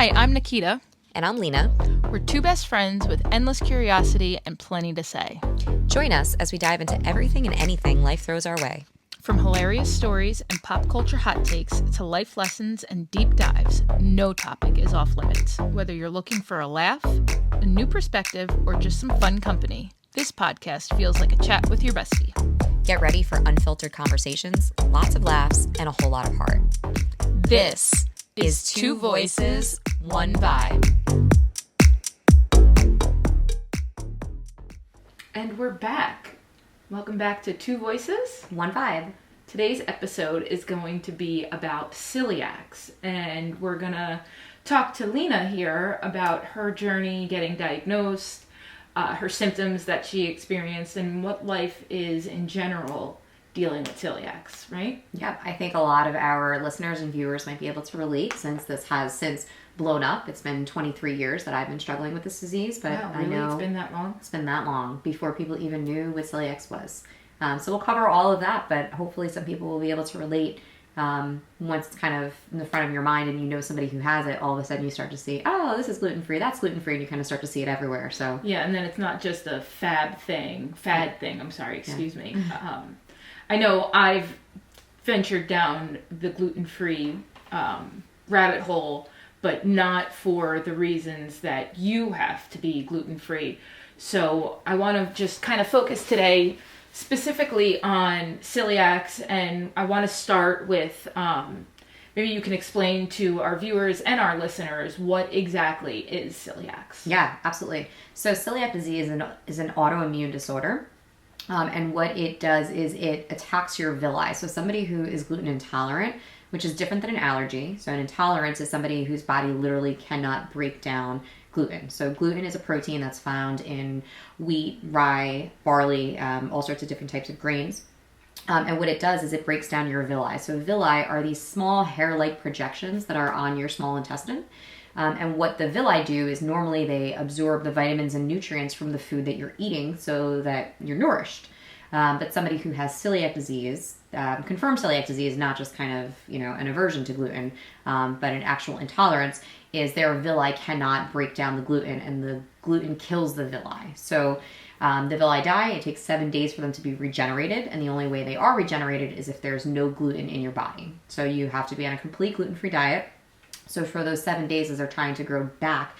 Hi, I'm Nikita. And I'm Lina. We're two best friends with endless curiosity and plenty to say. Join us as we dive into everything and anything life throws our way. From hilarious stories and pop culture hot takes to life lessons and deep dives, no topic is off limits. Whether you're looking for a laugh, a new perspective, or just some fun company, this podcast feels like a chat with your bestie. Get ready for unfiltered conversations, lots of laughs, and a whole lot of heart. This is Two Voices, One Vibe. And we're back. Welcome back to Two Voices, One Vibe. Today's episode is going to be about celiacs, and we're going to talk to Lina here about her journey getting diagnosed, her symptoms that she experienced, and what life is in general dealing with celiacs, right? Yep, I think a lot of our listeners and viewers might be able to relate since this has since blown up. It's been 23 years that I've been struggling with this disease, but wow, really? I know It's been that long? It's been that long before people even knew what celiac was. So we'll cover all of that, but hopefully some people will be able to relate once it's kind of in the front of your mind and you know somebody who has it. All of a sudden you start to see, oh, this is gluten-free, that's gluten-free, and you kind of start to see it everywhere. So yeah, and then it's not just a fad thing, excuse me. I know I've ventured down the gluten-free rabbit hole, but not for the reasons that you have to be gluten-free. So I want to just kind of focus today specifically on celiacs, and I want to start with maybe you can explain to our viewers and our listeners what exactly is celiacs. Yeah, absolutely. So celiac disease is an autoimmune disorder. And what it does is it attacks your villi. So somebody who is gluten intolerant, which is different than an allergy. So an intolerance is somebody whose body literally cannot break down gluten. So gluten is a protein that's found in wheat, rye, barley, all sorts of different types of grains. And what it does is it breaks down your villi. So villi are these small hair-like projections that are on your small intestine. And what the villi do is normally they absorb the vitamins and nutrients from the food that you're eating so that you're nourished. But somebody who has celiac disease, confirmed celiac disease, not just kind of, an aversion to gluten, but an actual intolerance, is their villi cannot break down the gluten, and the gluten kills the villi. So the villi die. It takes 7 days for them to be regenerated, and the only way they are regenerated is if there's no gluten in your body. So you have to be on a complete gluten-free diet. So for those 7 days as they're trying to grow back,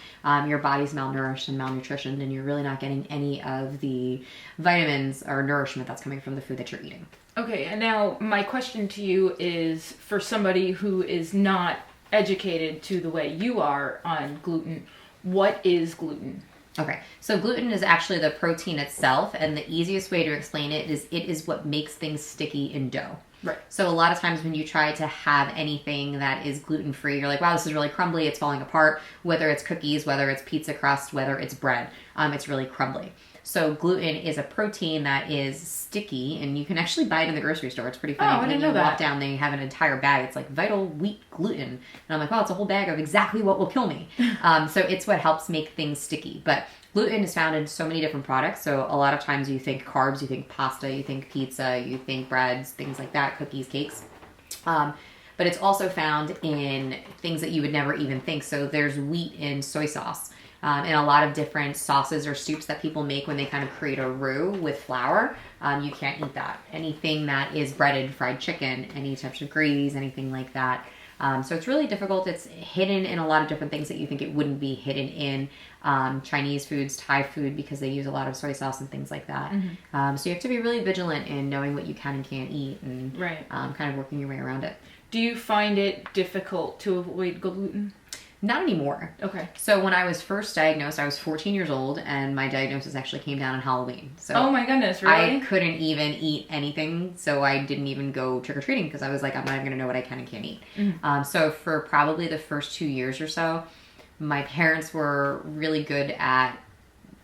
your body's malnourished and malnutritioned, and you're really not getting any of the vitamins or nourishment that's coming from the food that you're eating. Okay, and now my question to you is, for somebody who is not educated to the way you are on gluten, what is gluten? Okay, so gluten is actually the protein itself, and the easiest way to explain it is what makes things sticky in dough. Right. So a lot of times when you try to have anything that is gluten-free, you're like, wow, this is really crumbly, it's falling apart. Whether it's cookies, whether it's pizza crust, whether it's bread, it's really crumbly. So gluten is a protein that is sticky, and you can actually buy it in the grocery store. It's pretty funny. Oh, I didn't know that. When you walk down, they have an entire bag. It's like Vital Wheat Gluten. And I'm like, wow, it's a whole bag of exactly what will kill me. So it's what helps make things sticky. But gluten is found in so many different products. So a lot of times you think carbs, you think pasta, you think pizza, you think breads, things like that, cookies, cakes. But it's also found in things that you would never even think. So there's wheat in soy sauce. And a lot of different sauces or soups that people make when they kind of create a roux with flour, you can't eat that. Anything that is breaded, fried chicken, any types of gravies, anything like that. So it's really difficult. It's hidden in a lot of different things that you think it wouldn't be hidden in. Chinese foods, Thai food, because they use a lot of soy sauce and things like that. Mm-hmm. So you have to be really vigilant in knowing what you can and can't eat, and right. Kind of working your way around it. Do you find it difficult to avoid gluten? Not anymore. Okay. So when I was first diagnosed, I was 14 years old, and my diagnosis actually came down on Halloween. So oh my goodness, really? I couldn't even eat anything, so I didn't even go trick-or-treating because I was like, I'm not even going to know what I can and can't eat. Mm-hmm. So for probably the first 2 years or so, my parents were really good at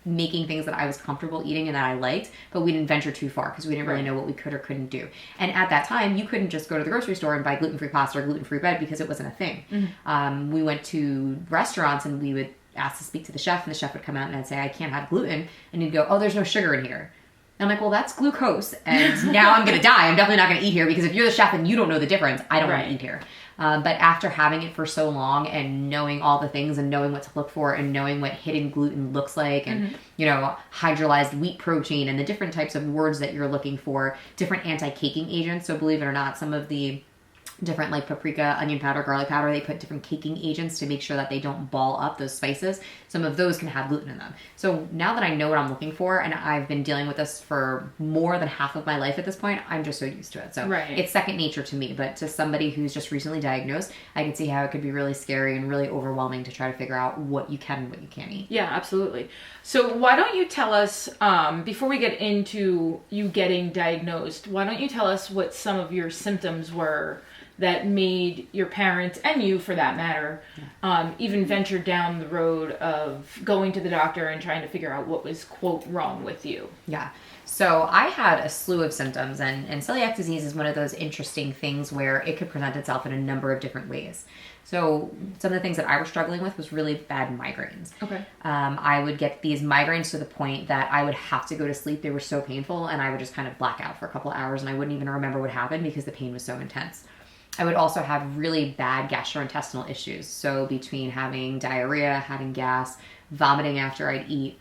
making things that I was comfortable eating and that I liked, but we didn't venture too far because we didn't really know what we could or couldn't do. And at that time, you couldn't just go to the grocery store and buy gluten-free pasta or gluten-free bread because it wasn't a thing. Mm-hmm. We went to restaurants and we would ask to speak to the chef, and the chef would come out and I'd say, I can't have gluten. And he'd go, oh, there's no sugar in here. And I'm like, well, that's glucose, and now I'm going to die. I'm definitely not going to eat here because if you're the chef and you don't know the difference, I don't want to eat here. But after having it for so long and knowing all the things and knowing what to look for and knowing what hidden gluten looks like and, hydrolyzed wheat protein and the different types of words that you're looking for, different anti-caking agents. So believe it or not, some of the different like paprika, onion powder, garlic powder, they put different caking agents to make sure that they don't ball up those spices. Some of those can have gluten in them. So now that I know what I'm looking for, and I've been dealing with this for more than half of my life at this point, I'm just so used to it. So It's second nature to me. But to somebody who's just recently diagnosed, I can see how it could be really scary and really overwhelming to try to figure out what you can and what you can't eat. Yeah, absolutely. So why don't you tell us, before we get into you getting diagnosed, why don't you tell us what some of your symptoms were that made your parents, and you for that matter, even venture down the road of going to the doctor and trying to figure out what was, quote, wrong with you? Yeah. So I had a slew of symptoms, and celiac disease is one of those interesting things where it could present itself in a number of different ways. So some of the things that I was struggling with was really bad migraines. Okay. I would get these migraines to the point that I would have to go to sleep. They were so painful, and I would just kind of black out for a couple of hours, and I wouldn't even remember what happened because the pain was so intense. I would also have really bad gastrointestinal issues. So between having diarrhea, having gas, vomiting after I'd eat,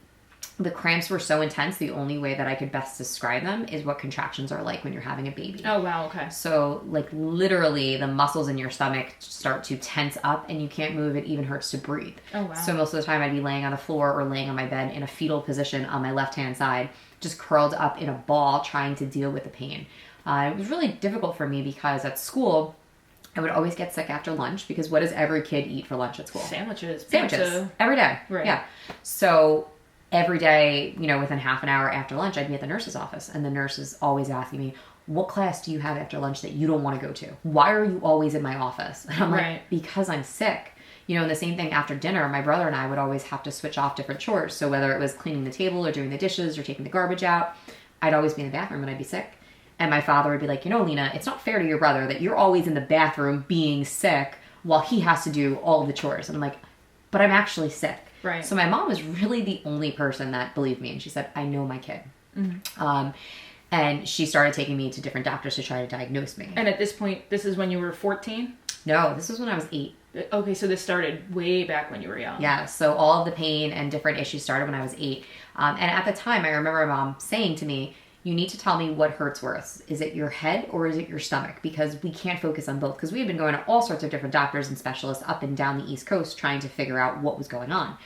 the cramps were so intense. The only way that I could best describe them is what contractions are like when you're having a baby. Oh, wow. Okay. So like literally the muscles in your stomach start to tense up and you can't move. It even hurts to breathe. Oh, wow. So most of the time I'd be laying on the floor or laying on my bed in a fetal position on my left-hand side, just curled up in a ball trying to deal with the pain. It was really difficult for me because at school, I would always get sick after lunch because what does every kid eat for lunch at school? Sandwiches. Every day. Right. Yeah. So every day, within half an hour after lunch, I'd be at the nurse's office. And the nurse is always asking me, what class do you have after lunch that you don't want to go to? Why are you always in my office? And I'm like, because I'm sick. And the same thing after dinner, my brother and I would always have to switch off different chores. So whether it was cleaning the table or doing the dishes or taking the garbage out, I'd always be in the bathroom and I'd be sick. And my father would be like, Lina, it's not fair to your brother that you're always in the bathroom being sick while he has to do all of the chores. And I'm like, but I'm actually sick. Right. So my mom was really the only person that believed me. And she said, I know my kid. Mm-hmm. And she started taking me to different doctors to try to diagnose me. And at this point, this is when you were 14? No, this was when I was 8. Okay, so this started way back when you were young. Yeah, so all of the pain and different issues started when I was 8. And at the time, I remember my mom saying to me, you need to tell me what hurts worse. Is it your head or is it your stomach? Because we can't focus on both. Because we had been going to all sorts of different doctors and specialists up and down the East Coast trying to figure out what was going on.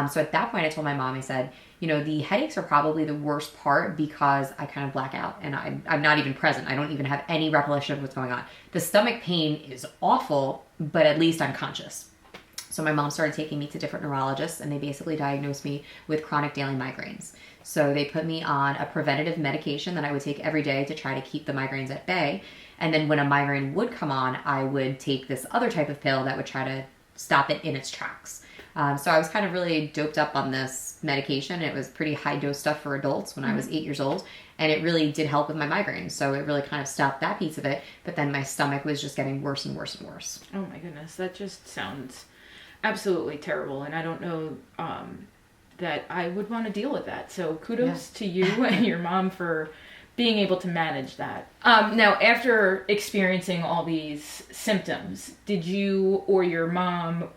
So at that point, I told my mom, I said, the headaches are probably the worst part because I kind of black out and I'm not even present. I don't even have any recollection of what's going on. The stomach pain is awful, but at least I'm conscious. So my mom started taking me to different neurologists and they basically diagnosed me with chronic daily migraines. So they put me on a preventative medication that I would take every day to try to keep the migraines at bay. And then when a migraine would come on, I would take this other type of pill that would try to stop it in its tracks. So I was kind of really doped up on this medication. It was pretty high dose stuff for adults when I was 8 years old. And it really did help with my migraines. So it really kind of stopped that piece of it. But then my stomach was just getting worse and worse and worse. Oh my goodness. That just sounds absolutely terrible. And I don't know that I would want to deal with that. So kudos to you and your mom for being able to manage that. Now, after experiencing all these symptoms, did you or your mom,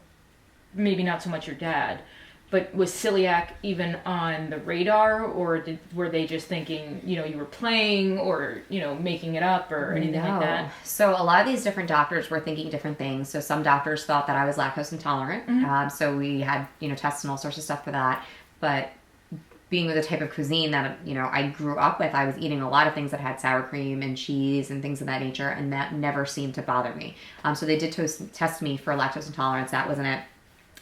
maybe not so much your dad, but was celiac even on the radar, or were they just thinking, you were playing or, making it up or anything like that? So a lot of these different doctors were thinking different things. So some doctors thought that I was lactose intolerant. Mm-hmm. So we had, tests and all sorts of stuff for that. But being with the type of cuisine that, I grew up with, I was eating a lot of things that had sour cream and cheese and things of that nature. And that never seemed to bother me. So they did test me for lactose intolerance. That wasn't it.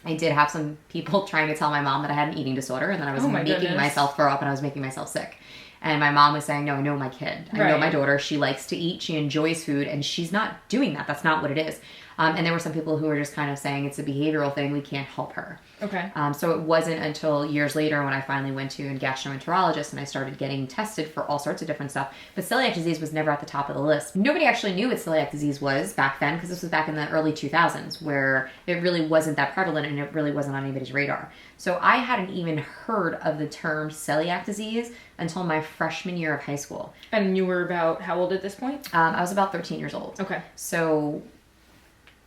I did have some people trying to tell my mom that I had an eating disorder and that I was making myself throw up and I was making myself sick. And my mom was saying, no, I know my kid. I know my daughter. She likes to eat. She enjoys food. And she's not doing that. That's not what it is. And there were some people who were just kind of saying it's a behavioral thing. We can't help her. Okay. So it wasn't until years later when I finally went to a gastroenterologist and I started getting tested for all sorts of different stuff. But celiac disease was never at the top of the list. Nobody actually knew what celiac disease was back then because this was back in the early 2000s where it really wasn't that prevalent and it really wasn't on anybody's radar. So I hadn't even heard of the term celiac disease until my freshman year of high school. And you were about how old at this point? I was about 13 years old. Okay. So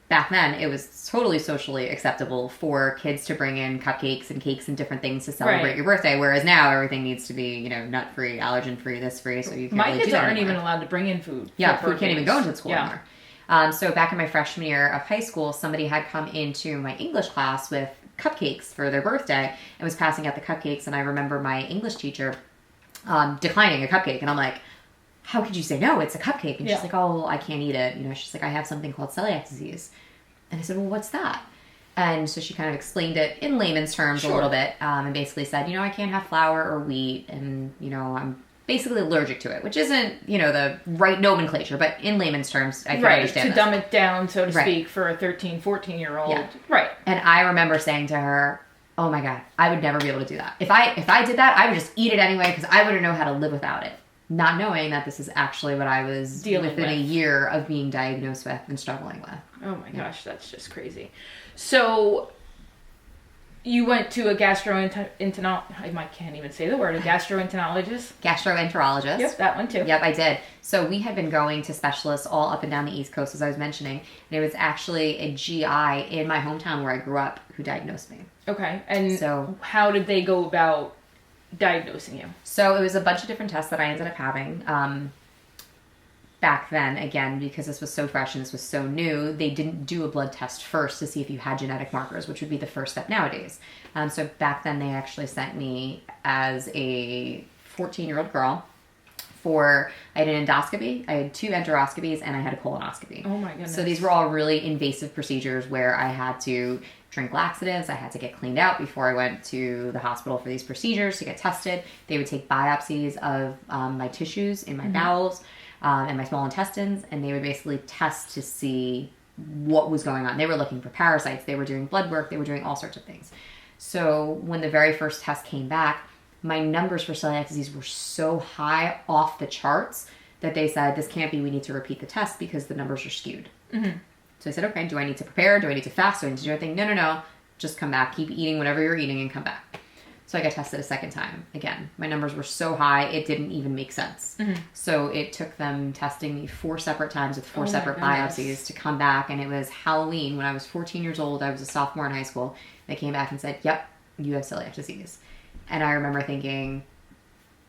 back then it was totally socially acceptable for kids to bring in cupcakes and cakes and different things to celebrate your birthday, whereas now everything needs to be, nut free, allergen free, this free, so you can't My really kids do that aren't anymore. even allowed to bring in food. Yeah, food can't even go into school anymore. So back in my freshman year of high school, somebody had come into my English class with cupcakes for their birthday and was passing out the cupcakes, and I remember my English teacher declining a cupcake, and I'm like, how could you say no? It's a cupcake. And she's like, oh, well, I can't eat it. She's like, I have something called celiac disease. And I said, well, what's that? And so she kind of explained it in layman's terms a little bit, and basically said, I can't have flour or wheat, and, I'm basically allergic to it, which isn't, the right nomenclature, but in layman's terms, I can understand to dumb it down, so to speak, for a 13, 14-year-old. Yeah. Right. And I remember saying to her, oh my God, I would never be able to do that. If I did that, I would just eat it anyway because I wouldn't know how to live without it. Not knowing that this is actually what I was dealing within a year of being diagnosed with and struggling with. Oh my gosh, that's just crazy. So you went to a I can't even say the word, a gastroenterologist? Gastroenterologist. Yep, that one too. Yep, I did. So we had been going to specialists all up and down the East Coast, as I was mentioning. And it was actually a GI in my hometown where I grew up who diagnosed me. Okay. And so how did they go about diagnosing you? So it was a bunch of different tests that I ended up having. Back then, again, because this was so fresh and this was so new, they didn't do a blood test first to see if you had genetic markers, which would be the first step nowadays. So back then, they actually sent me as a 14-year-old girl I had an endoscopy, I had 2 enteroscopies, and I had a colonoscopy. Oh my goodness. So these were all really invasive procedures where I had to drink laxatives, I had to get cleaned out before I went to the hospital for these procedures to get tested. They would take biopsies of my tissues in my bowels and my small intestines, and they would basically test to see what was going on. They were looking for parasites, they were doing blood work, they were doing all sorts of things. So when the very first test came back, my numbers for celiac disease were so high off the charts that they said, this can't be, we need to repeat the test because the numbers are skewed. Mm-hmm. So I said, okay, do I need to prepare? Do I need to fast? Do I need to do anything? No. Just come back. Keep eating whatever you're eating and come back. So I got tested a second time. Again, my numbers were so high, it didn't even make sense. Mm-hmm. So it took them testing me 4 separate times with 4 separate biopsies to come back. And it was Halloween when I was 14 years old. I was a sophomore in high school. They came back and said, yep, you have celiac disease. And I remember thinking,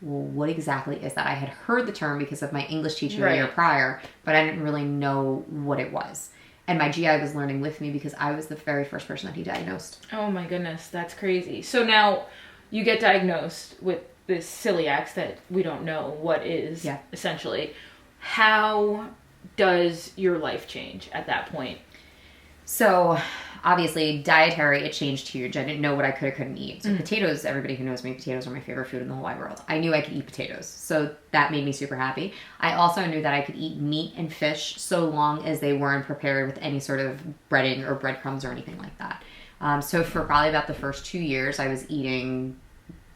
well, what exactly is that? I had heard the term because of my English teacher the year prior, but I didn't really know what it was. And my GI was learning with me because I was the very first person that he diagnosed. Oh my goodness, that's crazy. So now you get diagnosed with this celiac that we don't know what is, essentially. How does your life change at that point? So obviously dietary, it changed huge. I didn't know what I could or couldn't eat. So potatoes, everybody who knows me, potatoes are my favorite food in the whole wide world. I knew I could eat potatoes. So that made me super happy. I also knew that I could eat meat and fish so long as they weren't prepared with any sort of breading or breadcrumbs or anything like that. So for probably about the first 2 years, I was eating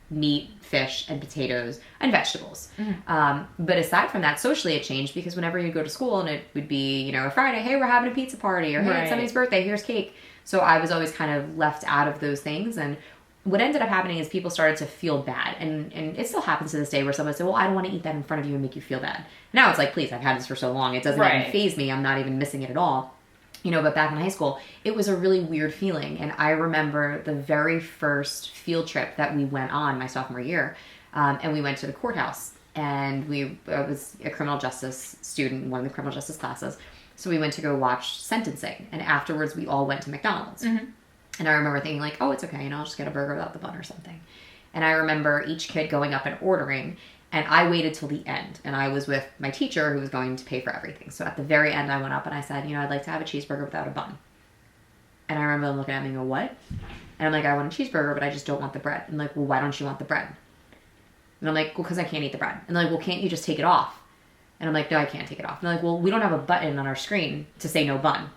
meat, fish, and potatoes, and vegetables. But aside from that, socially it changed because whenever you go to school and it would be, a Friday, hey, we're having a pizza party, or hey, it's somebody's birthday, here's cake. So I was always kind of left out of those things. And what ended up happening is people started to feel bad. And it still happens to this day where someone says, well, I don't want to eat that in front of you and make you feel bad. Now it's like, please, I've had this for so long. It doesn't even faze me. I'm not even missing it at all. But back in high school, it was a really weird feeling. And I remember the very first field trip that we went on my sophomore year, and we went to the courthouse. And I was a criminal justice student in one of the criminal justice classes. So we went to go watch sentencing. And afterwards, we all went to McDonald's. And I remember thinking like, oh, it's okay. I'll just get a burger without the bun or something. And I remember each kid going up and ordering. And I waited till the end, and I was with my teacher who was going to pay for everything. So at the very end, I went up and I said, I'd like to have a cheeseburger without a bun. And I remember them looking at me and go, what? And I'm like, I want a cheeseburger, but I just don't want the bread. And like, well, why don't you want the bread? And I'm like, well, because I can't eat the bread. And they're like, well, can't you just take it off? And I'm like, no, I can't take it off. And they're like, well, we don't have a button on our screen to say no bun.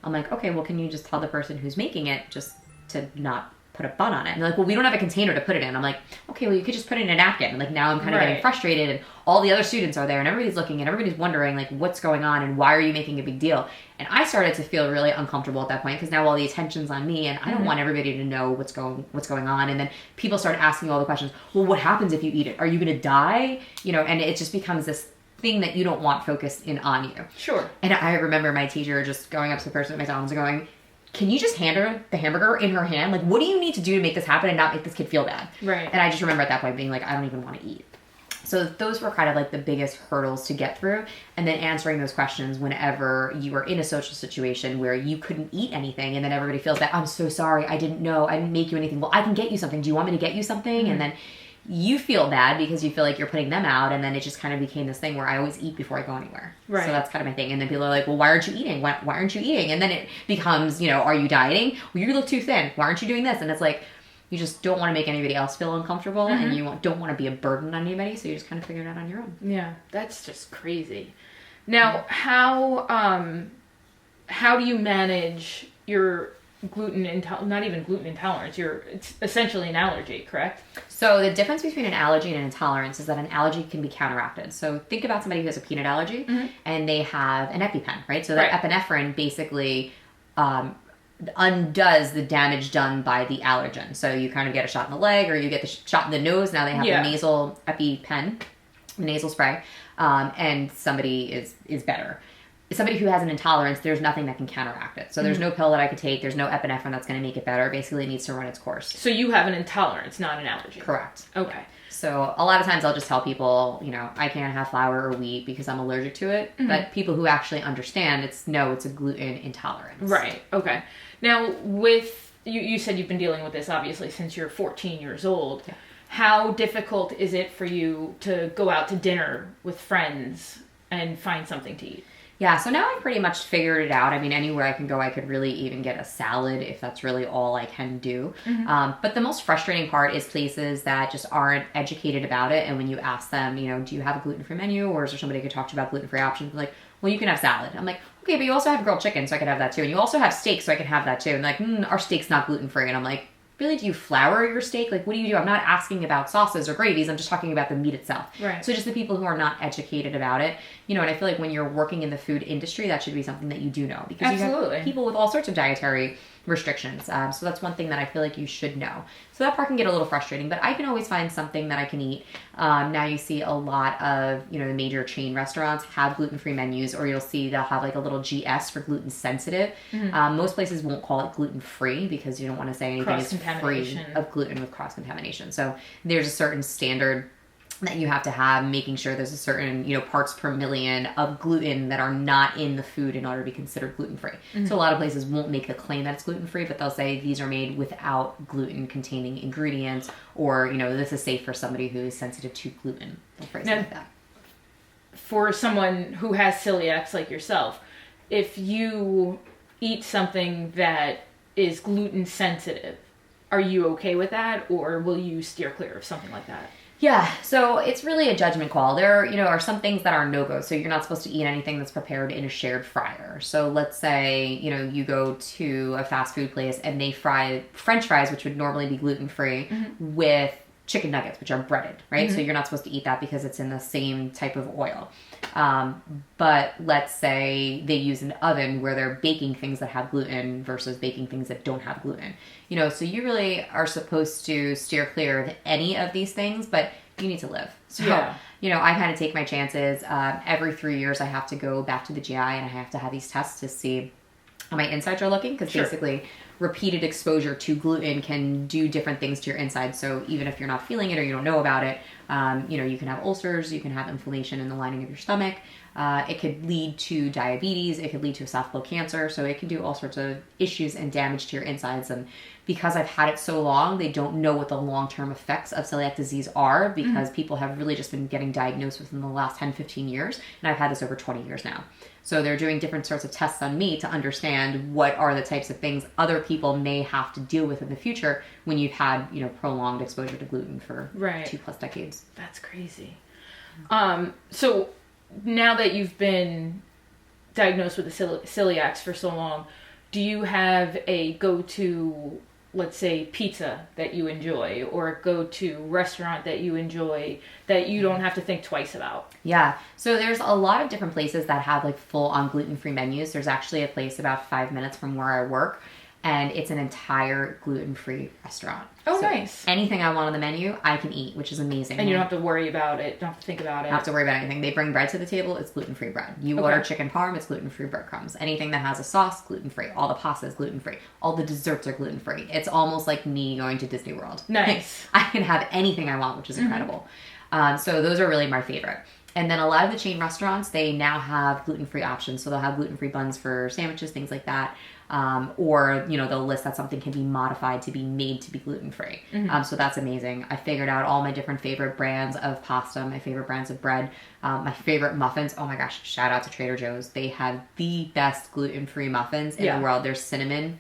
I'm like, okay, well, can you just tell the person who's making it just to not put a bun on it? And they're like, well, we don't have a container to put it in. I'm like, okay, well, you could just put it in a napkin. And like, now I'm kind of getting frustrated, and all the other students are there, and everybody's looking, and everybody's wondering like, what's going on, and why are you making a big deal? And I started to feel really uncomfortable at that point because now all the attention's on me, and I don't want everybody to know what's going on. And then people start asking all the questions. Well, what happens if you eat it? Are you going to die? And it just becomes this thing that you don't want focused in on you. Sure. And I remember my teacher just going up to the person at McDonald's and going, can you just hand her the hamburger in her hand? Like, what do you need to do to make this happen and not make this kid feel bad? Right. And I just remember at that point being like, I don't even want to eat. So those were kind of like the biggest hurdles to get through. And then answering those questions whenever you were in a social situation where you couldn't eat anything and then everybody feels that, I'm so sorry, I didn't know, I didn't make you anything. Well, I can get you something. Do you want me to get you something? And then you feel bad because you feel like you're putting them out, and then it just kind of became this thing where I always eat before I go anywhere. Right. So that's kind of my thing. And then people are like, well, why aren't you eating? Why aren't you eating? And then it becomes, are you dieting? Well, you look too thin. Why aren't you doing this? And it's like, you just don't want to make anybody else feel uncomfortable, and you don't want to be a burden on anybody, so you just kind of figure it out on your own. Yeah, that's just crazy. Now, how do you manage your not even gluten intolerance, it's essentially an allergy, correct? So the difference between an allergy and an intolerance is that an allergy can be counteracted. So think about somebody who has a peanut allergy and they have an EpiPen, right? So that epinephrine basically undoes the damage done by the allergen. So you kind of get a shot in the leg, or you get the shot in the nose. Now they have the nasal EpiPen, the nasal spray, and somebody is better. Somebody who has an intolerance, there's nothing that can counteract it. So there's no pill that I could take. There's no epinephrine that's going to make it better. Basically, it needs to run its course. So you have an intolerance, not an allergy. Correct. Okay. So a lot of times I'll just tell people, I can't have flour or wheat because I'm allergic to it. But people who actually understand, it's a gluten intolerance. Right. Okay. Now, with you said you've been dealing with this obviously since you're 14 years old. Yeah. How difficult is it for you to go out to dinner with friends and find something to eat? Yeah, so now I've pretty much figured it out. I mean, anywhere I can go, I could really even get a salad if that's really all I can do. But the most frustrating part is places that just aren't educated about it. And when you ask them, do you have a gluten-free menu, or is there somebody who could talk to you about gluten-free options? Like, well, you can have salad. I'm like, okay, but you also have grilled chicken, so I could have that too. And you also have steak, so I can have that too. And like, our steak's not gluten-free. And I'm like, really, do you flour your steak? Like, what do you do? I'm not asking about sauces or gravies. I'm just talking about the meat itself. Right. So just the people who are not educated about it, and I feel like when you're working in the food industry, that should be something that you do know, because you have people with all sorts of dietary restrictions. So that's one thing that I feel like you should know. So that part can get a little frustrating, but I can always find something that I can eat. Now you see a lot of, the major chain restaurants have gluten-free menus, or you'll see they'll have like a little GS for gluten sensitive. Most places won't call it gluten-free because you don't want to say anything is free of gluten with cross-contamination. So there's a certain standard that you have to have, making sure there's a certain, parts per million of gluten that are not in the food in order to be considered gluten-free. So a lot of places won't make the claim that it's gluten-free, but they'll say these are made without gluten-containing ingredients, or, this is safe for somebody who is sensitive to gluten. They'll phrase it like that. For someone who has celiacs like yourself, if you eat something that is gluten sensitive, are you okay with that, or will you steer clear of something like that? Yeah, so it's really a judgment call. There, are some things that are no-go. So you're not supposed to eat anything that's prepared in a shared fryer. So let's say, you go to a fast food place and they fry French fries, which would normally be gluten-free, with chicken nuggets, which are breaded, right? So you're not supposed to eat that because it's in the same type of oil. But let's say they use an oven where they're baking things that have gluten versus baking things that don't have gluten. So you really are supposed to steer clear of any of these things, but you need to live. So, I kind of take my chances. Every 3 years I have to go back to the GI and I have to have these tests to see how my insides are looking, because basically repeated exposure to gluten can do different things to your insides. So even if you're not feeling it or you don't know about it, you can have ulcers, you can have inflammation in the lining of your stomach. It could lead to diabetes. It could lead to esophageal cancer. So it can do all sorts of issues and damage to your insides. And because I've had it so long, they don't know what the long-term effects of celiac disease are, because people have really just been getting diagnosed within the last 10, 15 years. And I've had this over 20 years now. So they're doing different sorts of tests on me to understand what are the types of things other people may have to deal with in the future when you've had, prolonged exposure to gluten for 2+ decades. That's crazy. So now that you've been diagnosed with the celiacs for so long, do you have a go-to, let's say, pizza that you enjoy, or a go-to restaurant that you enjoy that you don't have to think twice about? Yeah. So there's a lot of different places that have like full-on gluten-free menus. There's actually a place about 5 minutes from where I work. and it's an entire gluten-free restaurant. Oh, so nice. Anything I want on the menu, I can eat, which is amazing. And you don't have to worry about it. Don't have to think about it. Don't have to worry about anything. They bring bread to the table, it's gluten-free bread. You order chicken parm, it's gluten-free breadcrumbs. Anything that has a sauce, gluten-free. All the pasta is gluten-free. All the desserts are gluten-free. It's almost like me going to Disney World. Nice. I can have anything I want, which is incredible. So those are really my favorite. And then a lot of the chain restaurants, they now have gluten-free options. So they'll have gluten-free buns for sandwiches, things like that. Or, they'll list that something can be modified to be made to be gluten-free. So that's amazing. I figured out all my different favorite brands of pasta, my favorite brands of bread, my favorite muffins. Oh my gosh, shout out to Trader Joe's. They have the best gluten-free muffins in the world. There's cinnamon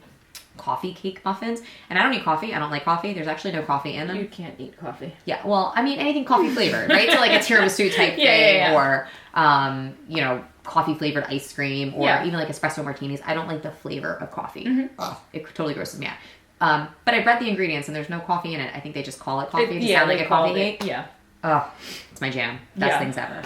coffee cake muffins. And I don't eat coffee. I don't like coffee. There's actually no coffee in them. You can't eat coffee. Yeah, well, I mean, anything coffee flavored, right? So like a tiramisu type thing or, coffee flavored ice cream or even like espresso martinis. I don't like the flavor of coffee. Ugh, it totally grosses me out. But I read the ingredients and there's no coffee in it. I think they just call it coffee to sound like a coffee cake. Yeah. Oh, it's my jam. Best things ever.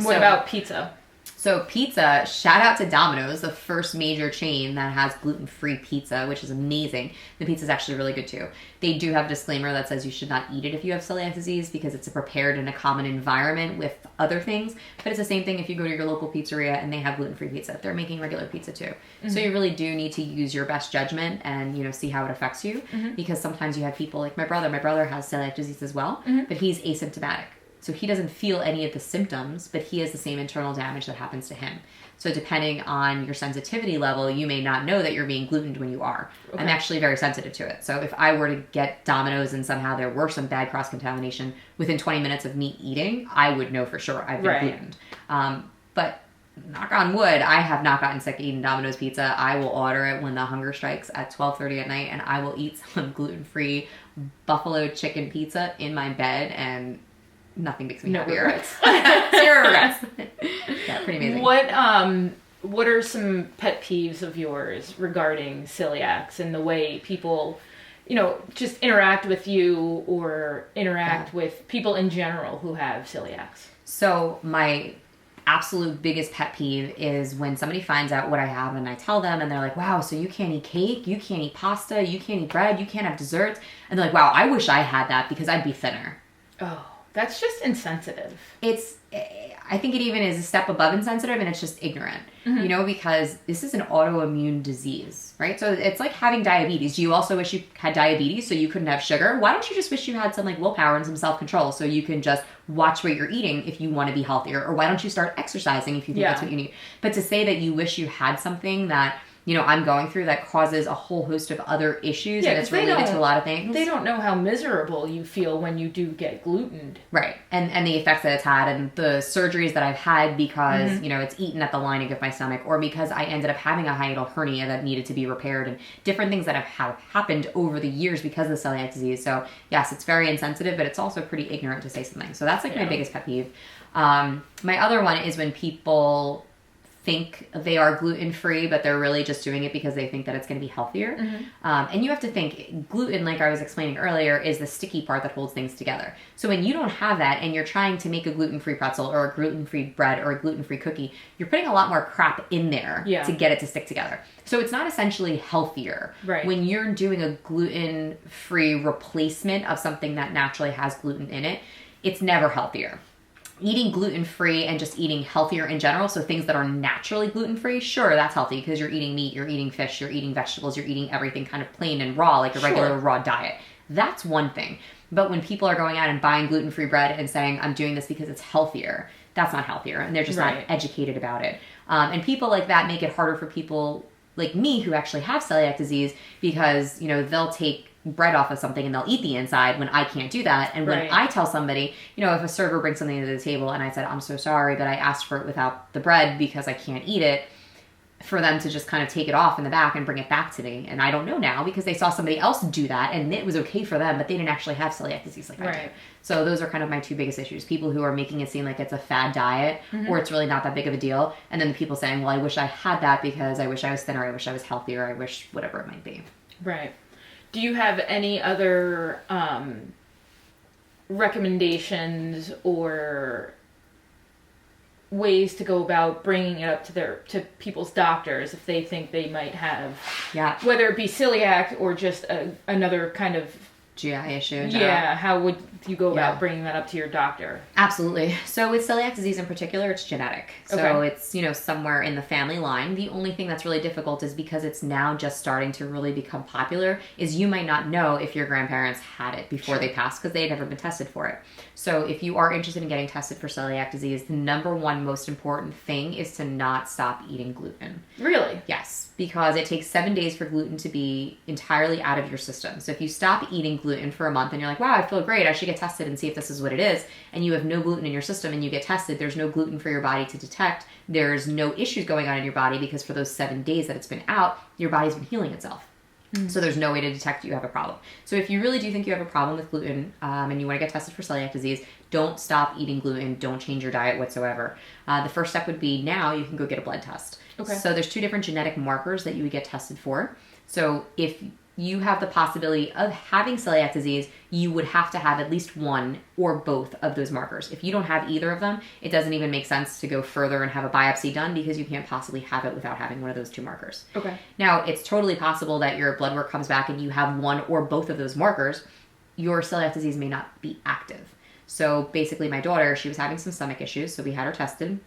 What about pizza? So pizza, shout out to Domino's, the first major chain that has gluten-free pizza, which is amazing. The pizza is actually really good too. They do have a disclaimer that says you should not eat it if you have celiac disease because it's prepared in a common environment with other things. But it's the same thing if you go to your local pizzeria and they have gluten-free pizza. They're making regular pizza too. So you really do need to use your best judgment and, see how it affects you because sometimes you have people like my brother. My brother has celiac disease as well, but he's asymptomatic. So he doesn't feel any of the symptoms, but he has the same internal damage that happens to him. So depending on your sensitivity level, you may not know that you're being glutened when you are. Okay. I'm actually very sensitive to it. So if I were to get Domino's and somehow there were some bad cross-contamination within 20 minutes of me eating, I would know for sure I've been glutened. But knock on wood, I have not gotten sick eating Domino's pizza. I will order it when the hunger strikes at 12:30 at night, and I will eat some gluten-free buffalo chicken pizza in my bed, and nothing makes me happier. Regrets. Zero regrets. Yeah, pretty amazing. What are some pet peeves of yours regarding celiacs and the way people, just interact with you or interact with people in general who have celiacs? So my absolute biggest pet peeve is when somebody finds out what I have and I tell them and they're like, wow, so you can't eat cake, you can't eat pasta, you can't eat bread, you can't have desserts. And they're like, wow, I wish I had that because I'd be thinner. Oh. That's just insensitive. I think it even is a step above insensitive and it's just ignorant, because this is an autoimmune disease, right? So it's like having diabetes. Do you also wish you had diabetes so you couldn't have sugar? Why don't you just wish you had some willpower and some self-control so you can just watch what you're eating if you want to be healthier? Or why don't you start exercising if you think that's what you need? But to say that you wish you had something that I'm going through that causes a whole host of other issues and it's related to a lot of things. They don't know how miserable you feel when you do get glutened. Right. And the effects that it's had and the surgeries that I've had because, it's eaten at the lining of my stomach or because I ended up having a hiatal hernia that needed to be repaired and different things that have happened over the years because of the celiac disease. So yes, it's very insensitive, but it's also pretty ignorant to say something. So that's my biggest pet peeve. My other one is when people think they are gluten-free, but they're really just doing it because they think that it's going to be healthier. And you have to think gluten, like I was explaining earlier, is the sticky part that holds things together. So when you don't have that and you're trying to make a gluten-free pretzel or a gluten-free bread or a gluten-free cookie, you're putting a lot more crap in there to get it to stick together. So it's not essentially healthier. Right. When you're doing a gluten-free replacement of something that naturally has gluten in it, it's never healthier. Eating gluten-free and just eating healthier in general, so things that are naturally gluten-free, sure, that's healthy because you're eating meat, you're eating fish, you're eating vegetables, you're eating everything kind of plain and raw, like a regular raw diet. That's one thing. But when people are going out and buying gluten-free bread and saying, I'm doing this because it's healthier, that's not healthier, and they're just not educated about it. And people like that make it harder for people like me who actually have celiac disease because, they'll take bread off of something and they'll eat the inside when I can't do that. And when I tell somebody, if a server brings something to the table and I said, I'm so sorry, but I asked for it without the bread because I can't eat it, for them to just kind of take it off in the back and bring it back to me. And I don't know now because they saw somebody else do that and it was okay for them, but they didn't actually have celiac disease like I do. So those are kind of my two biggest issues. People who are making it seem like it's a fad diet or it's really not that big of a deal. And then the people saying, well, I wish I had that because I wish I was thinner, I wish I was healthier, I wish whatever it might be. Right. Do you have any other recommendations or ways to go about bringing it up to people's doctors if they think they might have, whether it be celiac or just another kind of GI issue. Yeah, how would you go about bringing that up to your doctor? Absolutely. So with celiac disease in particular, it's genetic. So it's, somewhere in the family line. The only thing that's really difficult is because it's now just starting to really become popular, is you might not know if your grandparents had it before they passed because they had never been tested for it. So if you are interested in getting tested for celiac disease, the number one most important thing is to not stop eating gluten. Really? Yes, because it takes 7 days for gluten to be entirely out of your system. So if you stop eating gluten for a month and you're like, wow, I feel great, I should get tested and see if this is what it is, and you have no gluten in your system and you get tested, there's no gluten for your body to detect, there's no issues going on in your body because for those 7 days that it's been out, your body's been healing itself. So there's no way to detect you have a problem. So if you really do think you have a problem with gluten and you want to get tested for celiac disease, don't stop eating gluten. Don't change your diet whatsoever. The first step would be now you can go get a blood test. Okay. So there's 2 different genetic markers that you would get tested for. So if you have the possibility of having celiac disease, you would have to have at least one or both of those markers. If you don't have either of them, it doesn't even make sense to go further and have a biopsy done because you can't possibly have it without having one of those 2 markers. Okay. Now, it's totally possible that your blood work comes back and you have one or both of those markers. Your celiac disease may not be active. So basically my daughter, she was having some stomach issues, so we had her tested.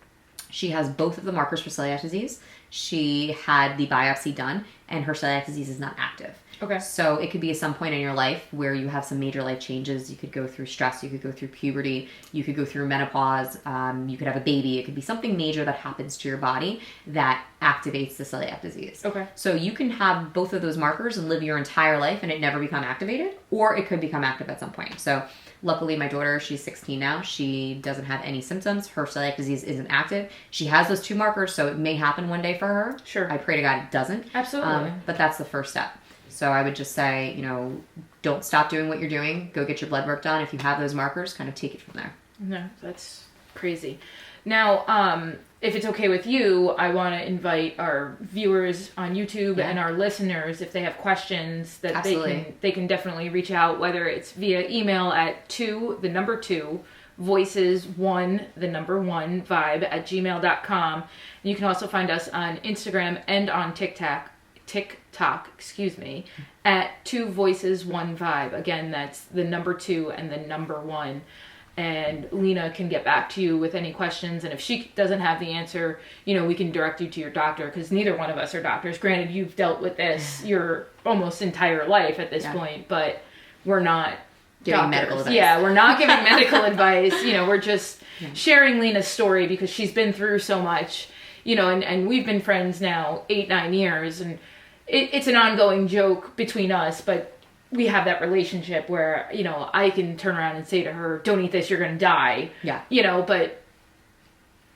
She has both of the markers for celiac disease. She had the biopsy done, and her celiac disease is not active. Okay. So it could be at some point in your life where you have some major life changes. You could go through stress. You could go through puberty. You could go through menopause. You could have a baby. It could be something major that happens to your body that activates the celiac disease. Okay. So you can have both of those markers and live your entire life and it never become activated, or it could become active at some point. So luckily, my daughter, she's 16 now. She doesn't have any symptoms. Her celiac disease isn't active. She has those 2 markers, so it may happen one day for her. Sure. I pray to God it doesn't. Absolutely. But that's the first step. So I would just say, don't stop doing what you're doing. Go get your blood work done. If you have those markers, kind of take it from there. No, that's crazy. Now, if it's okay with you, I want to invite our viewers on YouTube and our listeners, if they have questions, that they can definitely reach out, whether it's via email at 2 voices1 You can also find us on Instagram and on TikTok, at 2 voices 1 vibe. Again, that's the number 2 and the number 1. And Lina can get back to you with any questions. And if she doesn't have the answer, we can direct you to your doctor, because neither one of us are doctors. Granted, you've dealt with this your almost entire life at this point, but we're not giving medical advice. Yeah, we're not giving medical advice. We're just sharing Lina's story because she's been through so much, and we've been friends now 8-9 years, and it's an ongoing joke between us, but we have that relationship where, I can turn around and say to her, don't eat this, you're going to die. Yeah. But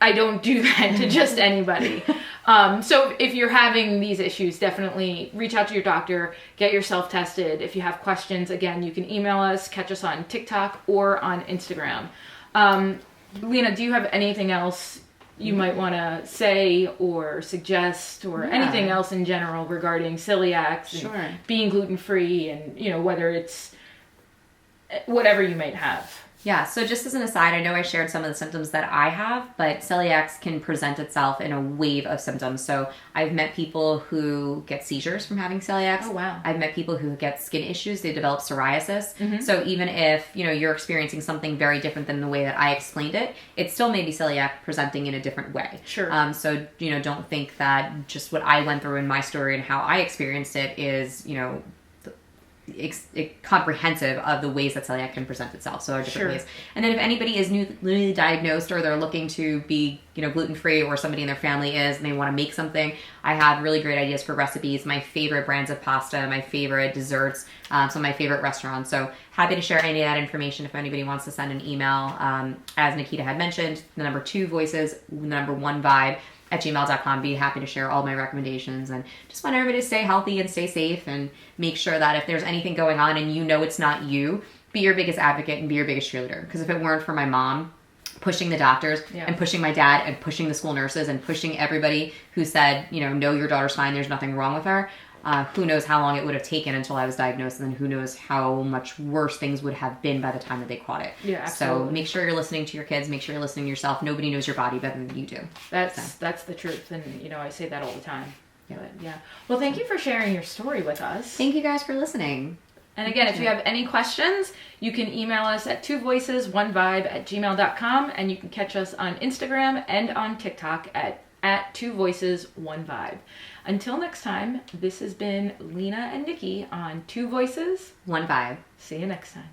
I don't do that to just anybody. So if you're having these issues, definitely reach out to your doctor, get yourself tested. If you have questions, again, you can email us, catch us on TikTok or on Instagram. Lina, do you have anything else you might want to say or suggest, or anything else in general regarding celiacs and being gluten-free and, whether it's whatever you might have? Yeah, so just as an aside, I know I shared some of the symptoms that I have, but celiac can present itself in a wave of symptoms. So I've met people who get seizures from having celiac. Oh, wow. I've met people who get skin issues. They develop psoriasis. Mm-hmm. So even if, you're experiencing something very different than the way that I explained it, it still may be celiac presenting in a different way. Sure. So, don't think that just what I went through in my story and how I experienced it is, comprehensive of the ways that celiac can present itself. So there are different ways. And then if anybody is newly diagnosed or they're looking to be, gluten-free, or somebody in their family is and they want to make something, I have really great ideas for recipes, my favorite brands of pasta, my favorite desserts, some of my favorite restaurants. So happy to share any of that information if anybody wants to send an email. As Nikita had mentioned, the number 2 voices, the number 1 vibe at gmail.com. Be happy to share all my recommendations, and just want everybody to stay healthy and stay safe, and make sure that if there's anything going on and it's not you, be your biggest advocate and be your biggest cheerleader. Because if it weren't for my mom pushing the doctors and pushing my dad and pushing the school nurses and pushing everybody who said, no, your daughter's fine, there's nothing wrong with her, Who knows how long it would have taken until I was diagnosed, and then who knows how much worse things would have been by the time that they caught it. Yeah, absolutely. So make sure you're listening to your kids. Make sure you're listening to yourself. Nobody knows your body better than you do. That's the truth, and I say that all the time. Yeah. But yeah. Well, thank you for sharing your story with us. Thank you guys for listening. And again, if you have any questions, you can email us at twovoicesOneVibe@gmail.com, and you can catch us on Instagram and on TikTok at twovoicesonevibe. Until next time, this has been Lina and Nikki on Two Voices, One Vibe. See you next time.